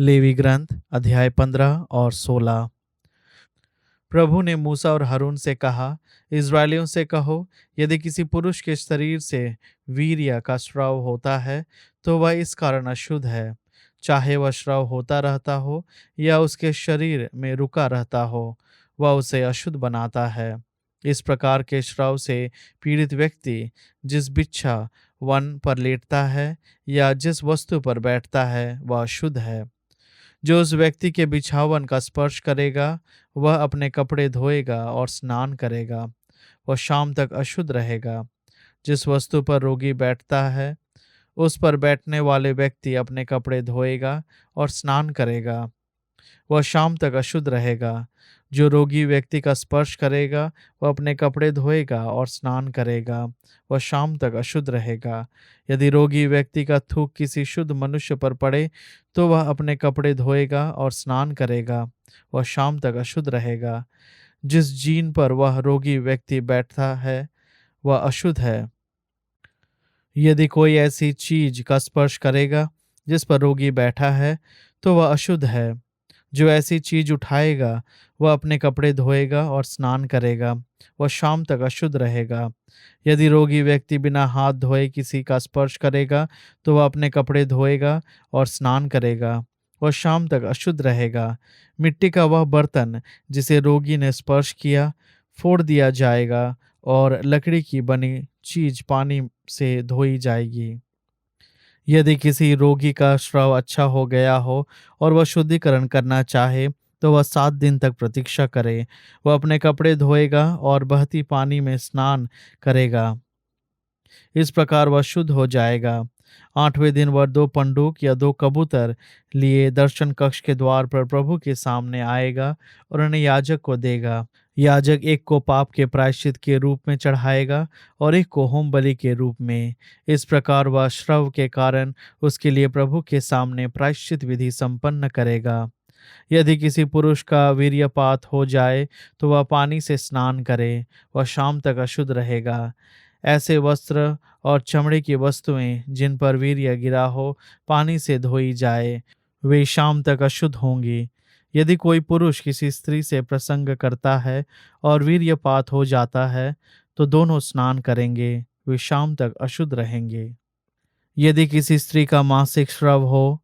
Levy ग्रंथ अध्याय 15 और 16। प्रभु ने मूसा और हारून से कहा, इस्राएलियों से कहो, यदि किसी पुरुष के शरीर से वीर्य का स्राव होता है तो वह इस कारण अशुद्ध है, चाहे वह स्राव होता रहता हो या उसके शरीर में रुका रहता हो, वह उसे अशुद्ध बनाता है। इस प्रकार के स्राव से पीड़ित व्यक्ति जिस बिच्छा वन पर लेटता है या जिस वस्तु पर बैठता है वह अशुद्ध है। जो उस व्यक्ति के बिछावन का स्पर्श करेगा वह अपने कपड़े धोएगा और स्नान करेगा, वह शाम तक अशुद्ध रहेगा। जिस वस्तु पर रोगी बैठता है उस पर बैठने वाले व्यक्ति अपने कपड़े धोएगा और स्नान करेगा, वह शाम तक अशुद्ध रहेगा। जो रोगी व्यक्ति का स्पर्श करेगा वह अपने कपड़े धोएगा और स्नान करेगा, वह शाम तक अशुद्ध रहेगा। यदि रोगी व्यक्ति का थूक किसी शुद्ध मनुष्य पर पड़े तो वह अपने कपड़े धोएगा और स्नान करेगा, वह शाम तक अशुद्ध रहेगा। जिस जीन पर वह रोगी व्यक्ति बैठता है वह अशुद्ध है। यदि कोई ऐसी चीज का स्पर्श करेगा जिस पर रोगी बैठा है तो वह अशुद्ध है। जो ऐसी चीज उठाएगा वह अपने कपड़े धोएगा और स्नान करेगा, वह शाम तक अशुद्ध रहेगा। यदि रोगी व्यक्ति बिना हाथ धोए किसी का स्पर्श करेगा तो वह अपने कपड़े धोएगा और स्नान करेगा, वह शाम तक अशुद्ध रहेगा। मिट्टी का वह बर्तन जिसे रोगी ने स्पर्श किया फोड़ दिया जाएगा और लकड़ी की बनी चीज पानी से धोई जाएगी। यदि किसी रोगी का स्राव अच्छा हो गया हो और वह शुद्धिकरण करना चाहे तो वह 7 दिन तक प्रतीक्षा करे। वह अपने कपड़े धोएगा और बहती पानी में स्नान करेगा, इस प्रकार वह शुद्ध हो जाएगा। 8वें दिन वह 2 पंडूक या 2 कबूतर लिए दर्शन कक्ष के द्वार पर प्रभु के सामने आएगा और उन्हें याजक को देगा। याजक एक को पाप के प्रायश्चित के रूप में चढ़ाएगा और एक को होम बलि के रूप में। इस प्रकार वह श्रव के कारण उसके लिए प्रभु के सामने प्रायश्चित विधि संपन्न करेगा। यदि किसी पुरुष का वीर्यपात हो जाए तो वह पानी से स्नान करे, वह शाम तक अशुद्ध रहेगा। ऐसे वस्त्र और चमड़े की वस्तुएं जिन पर वीर्य गिरा हो पानी से धोई जाए, वे शाम तक अशुद्ध होंगी। यदि कोई पुरुष किसी स्त्री से प्रसंग करता है और वीर्यपात हो जाता है तो दोनों स्नान करेंगे, वे शाम तक अशुद्ध रहेंगे। यदि किसी स्त्री का मासिक स्राव हो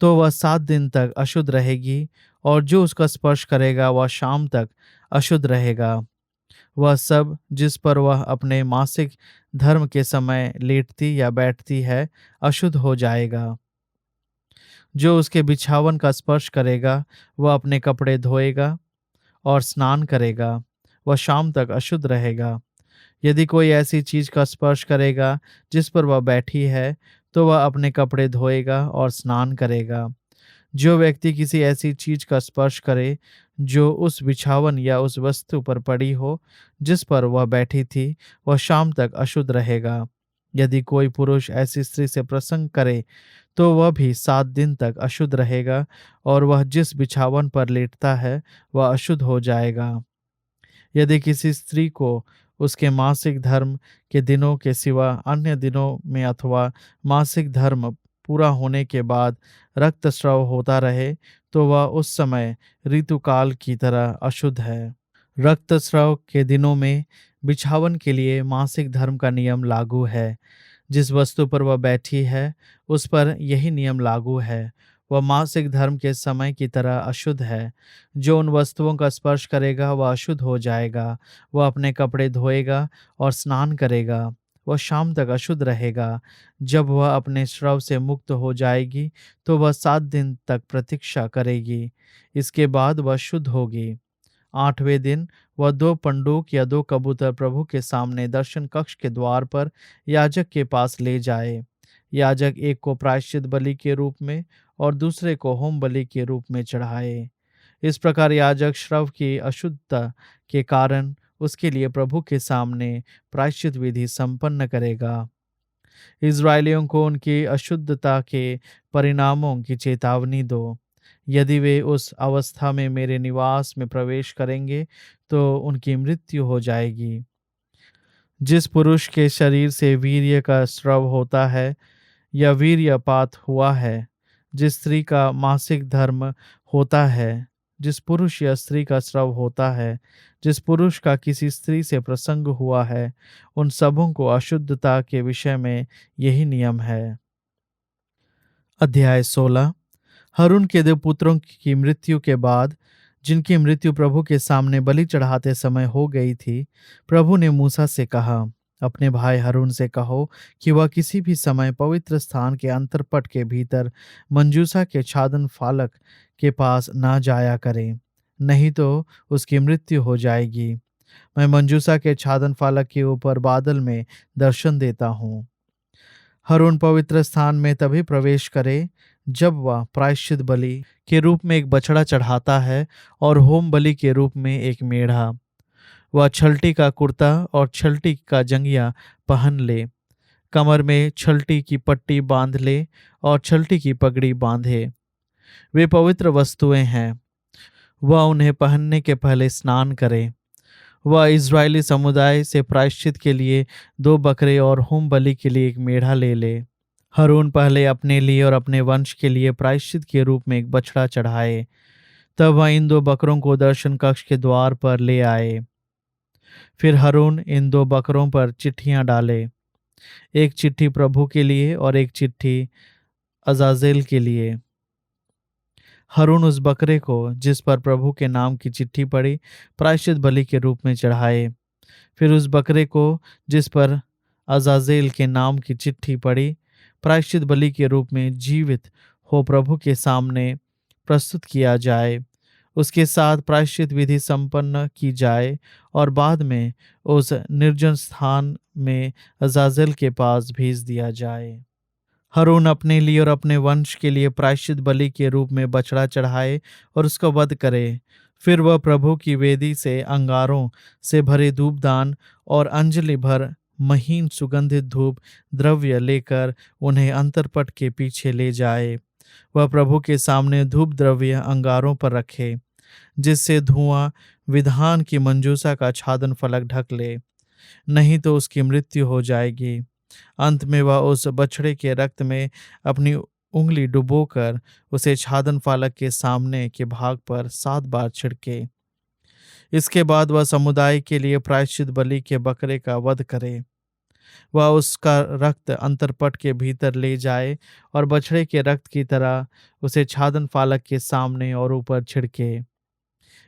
तो वह 7 दिन तक अशुद्ध रहेगी और जो उसका स्पर्श करेगा वह शाम तक अशुद्ध रहेगा। वह सब जिस पर वह अपने मासिक धर्म के समय लेटती या बैठती है अशुद्ध हो जाएगा। जो उसके बिछावन का स्पर्श करेगा वह अपने कपड़े धोएगा और स्नान करेगा, वह शाम तक अशुद्ध रहेगा। यदि कोई ऐसी चीज का स्पर्श करेगा जिस पर वह बैठी है तो वह अपने कपड़े धोएगा और स्नान करेगा। जो व्यक्ति किसी ऐसी चीज का स्पर्श करे जो उस बिछावन या उस वस्तु पर पड़ी हो जिस पर वह बैठी थी, वह शाम तक अशुद्ध रहेगा। यदि कोई पुरुष ऐसी स्त्री से प्रसंग करे तो वह भी 7 दिन तक अशुद्ध रहेगा और वह जिस बिछावन पर लेटता है वह अशुद्ध हो जाएगा। यदि किसी स्त्री को उसके मासिक धर्म के दिनों के सिवा अन्य दिनों में अथवा मासिक धर्म पूरा होने के बाद रक्तस्राव होता रहे तो वह उस समय ऋतुकाल की तरह अशुद्ध है। रक्तस्राव के दिनों में बिछावन के लिए मासिक धर्म का नियम लागू है। जिस वस्तु पर वह बैठी है उस पर यही नियम लागू है, वह मासिक धर्म के समय की तरह अशुद्ध है। जो उन वस्तुओं का स्पर्श करेगा वह अशुद्ध हो जाएगा। वह अपने कपड़े धोएगा और स्नान करेगा, वह शाम तक अशुद्ध रहेगा। जब वह अपने श्रव से मुक्त हो जाएगी तो वह 7 दिन तक प्रतीक्षा करेगी, इसके बाद वह शुद्ध होगी। 8वें दिन वह 2 पंडूक या 2 कबूतर प्रभु के सामने दर्शन कक्ष के द्वार पर याजक के पास ले जाए। याजक एक को प्रायश्चित बलि के रूप में और दूसरे को होम बलि के रूप में चढ़ाए। इस प्रकार याजक श्रव की अशुद्धता के कारण उसके लिए प्रभु के सामने प्रायश्चित विधि संपन्न करेगा। इस्राएलियों को उनकी अशुद्धता के परिणामों की चेतावनी दो। यदि वे उस अवस्था में मेरे निवास में प्रवेश करेंगे तो उनकी मृत्यु हो जाएगी। जिस पुरुष के शरीर से वीर्य का स्राव होता है या वीर्यपात हुआ है, जिस स्त्री का मासिक धर्म होता है, जिस पुरुष या स्त्री का स्राव होता है, जिस पुरुष का किसी स्त्री से प्रसंग हुआ है, उन सबों को अशुद्धता के विषय में यही नियम है। अध्याय 16। हारून के दो पुत्रों की मृत्यु के बाद, जिनकी मृत्यु प्रभु के सामने बलि चढ़ाते समय हो गई थी, प्रभु ने मूसा से कहा, अपने भाई हारून से कहो कि वह किसी भी समय पवित्र स्थान के अंतरपट के भीतर मंजूसा के छादन फालक के पास ना जाया करे, नहीं तो उसकी मृत्यु हो जाएगी। मैं मंजूसा के छादन फालक के ऊपर बादल में दर्शन देता हूँ। हारून पवित्र स्थान में तभी प्रवेश करे जब वह प्रायश्चित बलि के रूप में एक बछड़ा चढ़ाता है और होम बलि के रूप में एक मेढ़ा। वह छलटी का कुर्ता और छलटी का जंगिया पहन ले, कमर में छलटी की पट्टी बांध ले और छलटी की पगड़ी बांधे। वे पवित्र वस्तुएं हैं। वह उन्हें पहनने के पहले स्नान करे। वह इज़राइली समुदाय से प्रायश्चित के लिए 2 बकरे और होम बलि के लिए एक मेढ़ा ले ले। हारून पहले अपने लिए और अपने वंश के लिए प्रायश्चित के रूप में एक बछड़ा चढ़ाए। तब वह इन 2 बकरों को दर्शन कक्ष के द्वार पर ले आए। फिर हारून इन 2 बकरों पर चिट्ठियां डाले, एक चिट्ठी प्रभु के लिए और एक चिट्ठी अजाजेल के लिए। हारून उस बकरे को जिस पर प्रभु के नाम की चिट्ठी पड़ी प्रायश्चित बलि के रूप में चढ़ाए। फिर उस बकरे को जिस पर अजाजेल के नाम की चिट्ठी पड़ी प्रायश्चित बलि के रूप में जीवित हो प्रभु के सामने प्रस्तुत किया जाए। उसके साथ प्रायश्चित विधि संपन्न की जाए और बाद में उस निर्जन स्थान में अजाजेल के पास भेज दिया जाए। हारून अपने लिए और अपने वंश के लिए प्रायश्चित बलि के रूप में बछड़ा चढ़ाए और उसका वध करे। फिर वह प्रभु की वेदी से अंगारों से भरे धूपदान और अंजलि भर महीन सुगंधित धूप द्रव्य लेकर उन्हें अंतरपट के पीछे ले जाए। वह प्रभु के सामने धूप द्रव्य अंगारों पर रखे, जिससे धुआं विधान की मंजूसा का छादन फलक ढक ले, नहीं तो उसकी मृत्यु हो जाएगी। अंत में वह उस बछड़े के रक्त में अपनी उंगली डुबोकर उसे छादन फालक के सामने के भाग पर 7 बार छिड़के। इसके बाद वह समुदाय के लिए प्रायश्चित बलि के बकरे का वध करे। वह उसका रक्त अंतरपट के भीतर ले जाए और बछड़े के रक्त की तरह उसे छादन फालक के सामने और ऊपर छिड़के।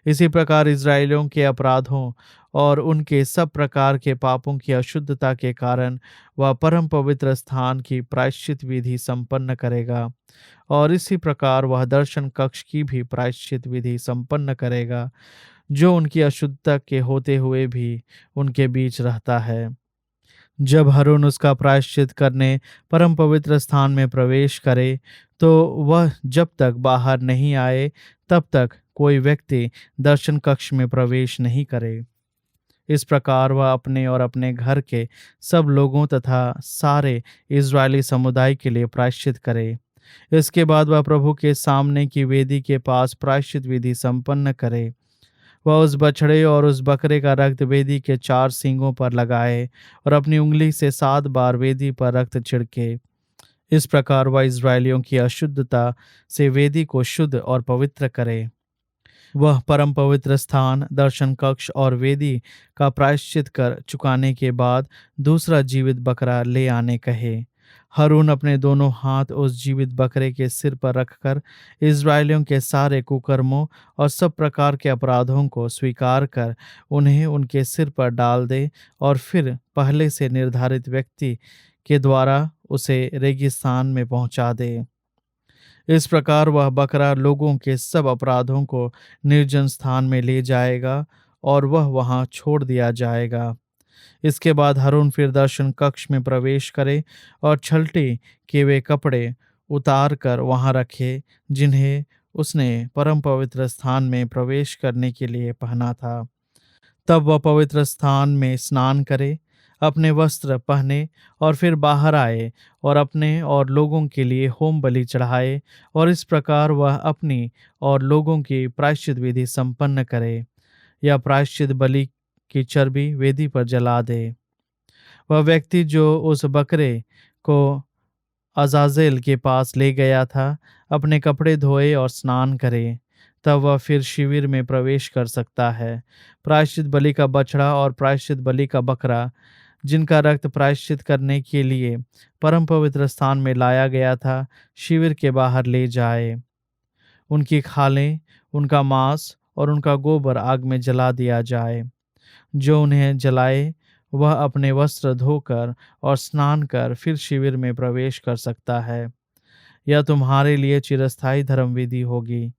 इसी प्रकार इज़राइलियों के अपराधों और उनके सब प्रकार के पापों की अशुद्धता के कारण वह परम पवित्र स्थान की प्रायश्चित विधि संपन्न करेगा, और इसी प्रकार वह दर्शन कक्ष की भी प्रायश्चित विधि संपन्न करेगा, जो उनकी अशुद्धता के होते हुए भी उनके बीच रहता है। जब हारून उसका प्रायश्चित करने परम पवित्र स्थान में प्रवेश करे, तो वह जब तक बाहर नहीं आए तब तक कोई व्यक्ति दर्शन कक्ष में प्रवेश नहीं करे। इस प्रकार वह अपने और अपने घर के सब लोगों तथा सारे इज़राइली समुदाय के लिए प्रायश्चित करे। इसके बाद वह प्रभु के सामने की वेदी के पास प्रायश्चित विधि संपन्न करे। वह उस बछड़े और उस बकरे का रक्त वेदी के 4 सींगों पर लगाए और अपनी उंगली से 7 बार वेदी पर रक्त छिड़के। इस प्रकार वह इज़राइलियों की अशुद्धता से वेदी को शुद्ध और पवित्र करे। वह परम पवित्र स्थान, दर्शन कक्ष और वेदी का प्रायश्चित कर चुकाने के बाद दूसरा जीवित बकरा ले आने कहे। हारून अपने दोनों हाथ उस जीवित बकरे के सिर पर रखकर इज़राइलियों के सारे कुकर्मों और सब प्रकार के अपराधों को स्वीकार कर उन्हें उनके सिर पर डाल दे और फिर पहले से निर्धारित व्यक्ति के द्वारा उसे रेगिस्तान में पहुंचा दे। इस प्रकार वह बकरा लोगों के सब अपराधों को निर्जन स्थान में ले जाएगा और वह वहां छोड़ दिया जाएगा। इसके बाद हारून फिर दर्शन कक्ष में प्रवेश करे और छलटी के वे कपड़े उतार कर वहां रखे जिन्हें उसने परम पवित्र स्थान में प्रवेश करने के लिए पहना था। तब वह पवित्र स्थान में स्नान करे, अपने वस्त्र पहने और फिर बाहर आए और अपने और लोगों के लिए होम बलि चढ़ाए, और इस प्रकार वह अपनी और लोगों की प्रायश्चित विधि संपन्न करे या प्रायश्चित बलि की चर्बी वेदी पर जला दे। वह व्यक्ति जो उस बकरे को अजाजेल के पास ले गया था, अपने कपड़े धोए और स्नान करे, तब वह फिर शिविर में प्रवेश कर सकता है। प्रायश्चित बलि का बछड़ा और प्रायश्चित बलि का बकरा, जिनका रक्त प्रायश्चित करने के लिए परम पवित्र स्थान में लाया गया था, शिविर के बाहर ले जाए। उनकी खालें, उनका मांस और उनका गोबर आग में जला दिया जाए। जो उन्हें जलाए वह अपने वस्त्र धोकर और स्नान कर फिर शिविर में प्रवेश कर सकता है। यह तुम्हारे लिए चिरस्थायी धर्म विधि होगी।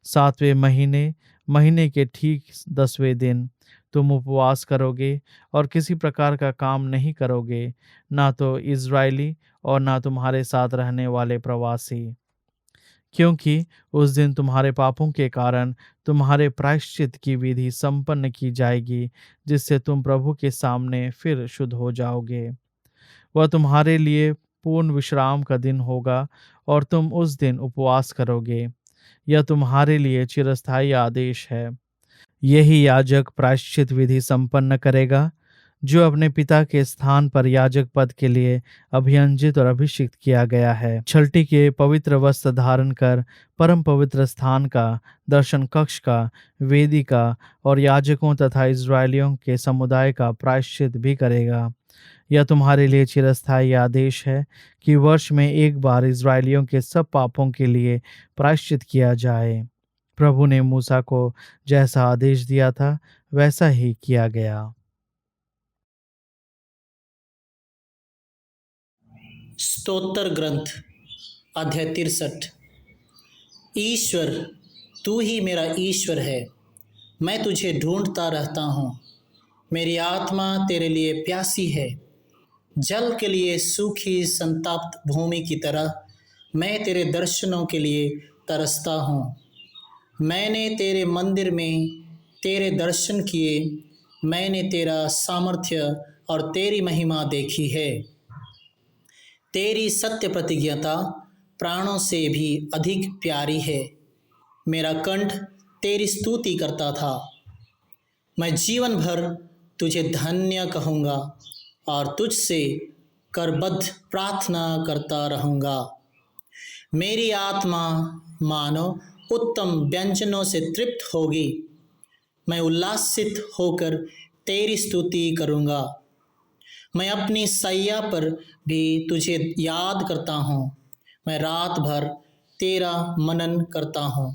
7वें महीने, महीने के ठीक 10वें दिन तुम उपवास करोगे और किसी प्रकार का काम नहीं करोगे, ना तो इज़राइली और ना तुम्हारे साथ रहने वाले प्रवासी, क्योंकि उस दिन तुम्हारे पापों के कारण तुम्हारे प्रायश्चित की विधि संपन्न की जाएगी, जिससे तुम प्रभु के सामने फिर शुद्ध हो जाओगे। वह तुम्हारे लिए पूर्ण विश्राम का दिन होगा और तुम उस दिन उपवास करोगे। यह तुम्हारे लिए चिरस्थायी आदेश है। यही याजक प्रायश्चित विधि संपन्न करेगा, जो अपने पिता के स्थान पर याजक पद के लिए अभियंजित और अभिषिक्त किया गया है। छलटी के पवित्र वस्त्र धारण कर परम पवित्र स्थान का, दर्शन कक्ष का, वेदी का और याजकों तथा इज़राइलियों के समुदाय का प्रायश्चित भी करेगा। यह तुम्हारे लिए चिरस्थायी आदेश है कि वर्ष में एक बार इज़राइलियों के सब पापों के लिए प्रायश्चित किया जाए। प्रभु ने मूसा को जैसा आदेश दिया था वैसा ही किया गया। स्तोत्र ग्रंथ अध्याय 63। ईश्वर, तू ही मेरा ईश्वर है, मैं तुझे ढूंढता रहता हूँ। मेरी आत्मा तेरे लिए प्यासी है, जल के लिए सूखी संतप्त भूमि की तरह मैं तेरे दर्शनों के लिए तरसता हूँ। मैंने तेरे मंदिर में तेरे दर्शन किए, मैंने तेरा सामर्थ्य और तेरी महिमा देखी है। तेरी सत्य प्रतिज्ञता प्राणों से भी अधिक प्यारी है। मेरा कंठ तेरी स्तुति करता था। मैं जीवन भर तुझे धन्य कहूँगा और तुझसे करबद्ध प्रार्थना करता रहूँगा। मेरी आत्मा मानो उत्तम व्यंजनों से तृप्त होगी। मैं उल्लासित होकर तेरी स्तुति करूँगा। मैं अपनी सैया पर भी तुझे याद करता हूँ। मैं रात भर तेरा मनन करता हूँ।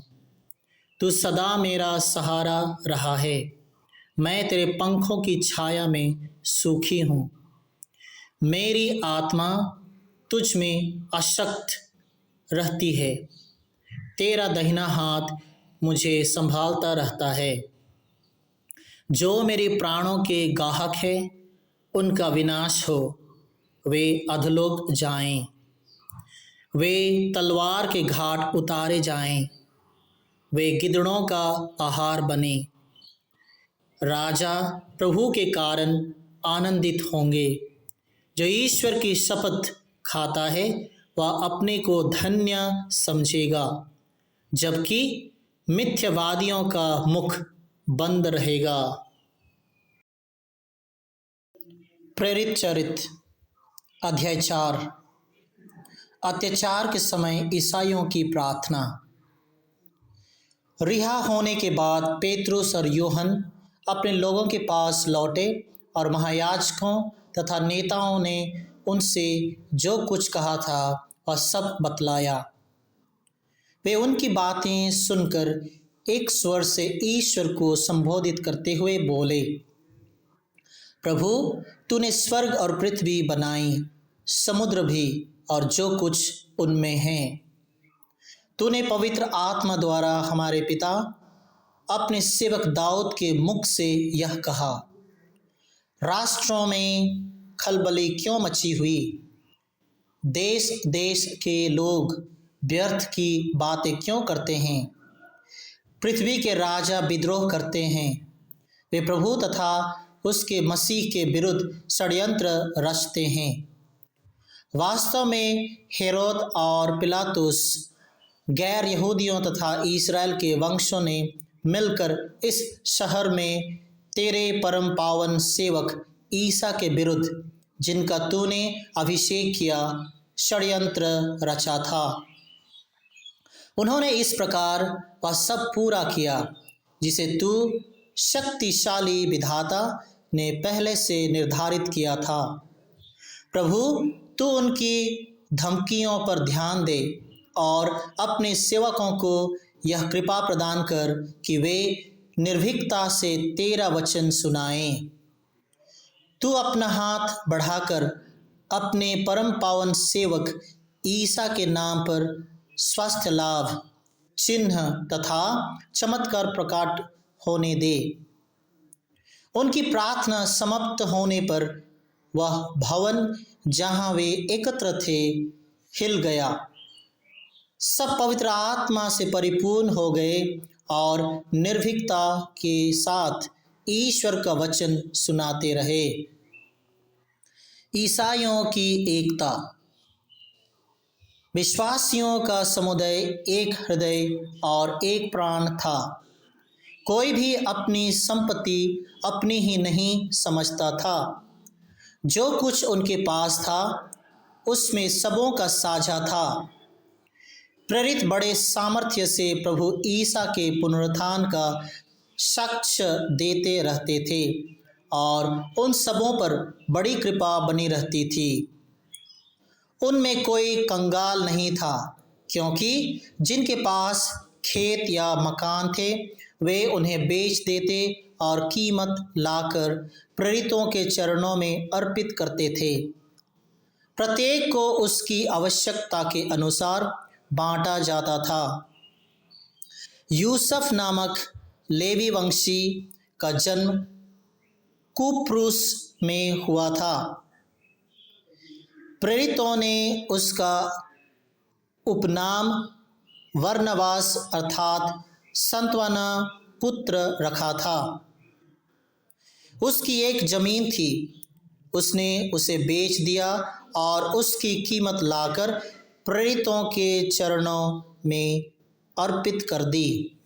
तू सदा मेरा सहारा रहा है। मैं तेरे पंखों की छाया में सूखी हूँ। मेरी आत्मा तुझ में अशक्त रहती है। तेरा दाहिना हाथ मुझे संभालता रहता है। जो मेरे प्राणों के गाहक है, उनका विनाश हो, वे अधोलोक जाएं, वे तलवार के घाट उतारे जाएं, वे गिदड़ों का आहार बने। राजा प्रभु के कारण आनंदित होंगे। जो ईश्वर की शपथ खाता है वह अपने को धन्य समझेगा, जबकि मिथ्यावादियों का मुख बंद रहेगा। प्रेरित चरित्र अध्याय 4। अत्याचार के समय ईसाइयों की प्रार्थना। रिहा होने के बाद पेतरुस और यूहन अपने लोगों के पास लौटे और महायाजकों तथा नेताओं ने उनसे जो कुछ कहा था वह सब बतलाया। वे उनकी बातें सुनकर एक स्वर से ईश्वर को संबोधित करते हुए बोले, प्रभु, तूने स्वर्ग और पृथ्वी बनाई, समुद्र भी और जो कुछ उनमें है। तूने पवित्र आत्मा द्वारा हमारे पिता अपने सेवक दाऊद के मुख से यह कहा, राष्ट्रों में खलबली क्यों मची हुई, देश देश के लोग व्यर्थ की बातें क्यों करते हैं। पृथ्वी के राजा विद्रोह करते हैं, वे प्रभु तथा उसके मसीह के विरुद्ध षड्यंत्र रचते हैं। वास्तव में हेरोद और पिलातुस गैर यहूदियों तथा इस्राएल के वंशों ने मिलकर इस शहर में तेरे परम पावन सेवक ईसा के विरुद्ध, जिनका तूने अभिषेक किया, षड्यंत्र रचा था। उन्होंने इस प्रकार वह सब पूरा किया जिसे तू शक्तिशाली विधाता ने पहले से निर्धारित किया था। प्रभु, तू उनकी धमकियों पर ध्यान दे और अपने सेवकों को यह कृपा प्रदान कर कि वे निर्भीकता से तेरा वचन सुनाएं। तू अपना हाथ बढ़ाकर अपने परम पावन सेवक ईसा के नाम पर स्वास्थ्य लाभ, चिन्ह तथा चमत्कार प्रकट होने दे। उनकी प्रार्थना समाप्त होने पर वह भवन जहां वे एकत्र थे हिल गया। सब पवित्र आत्मा से परिपूर्ण हो गए और निर्भीकता के साथ ईश्वर का वचन सुनाते रहे। ईसाइयों की एकता। विश्वासियों का समुदाय एक हृदय और एक प्राण था। कोई भी अपनी संपत्ति अपनी ही नहीं समझता था। जो कुछ उनके पास था उसमें सबों का साझा था। प्रेरित बड़े सामर्थ्य से प्रभु ईसा के पुनरुत्थान का साक्ष्य देते रहते थे और उन सबों पर बड़ी कृपा बनी रहती थी। उनमें कोई कंगाल नहीं था, क्योंकि जिनके पास खेत या मकान थे वे उन्हें बेच देते और कीमत लाकर प्रेरितों के चरणों में अर्पित करते थे। प्रत्येक को उसकी आवश्यकता के अनुसार बांटा जाता था। यूसुफ नामक लेवी वंशी का जन्म कुप्रुस में हुआ था। प्रेरितों ने उसका उपनाम बरनबास अर्थात सांत्वना पुत्र रखा था। उसकी एक जमीन थी, उसने उसे बेच दिया और उसकी कीमत लाकर प्रेरितों के चरणों में अर्पित कर दी।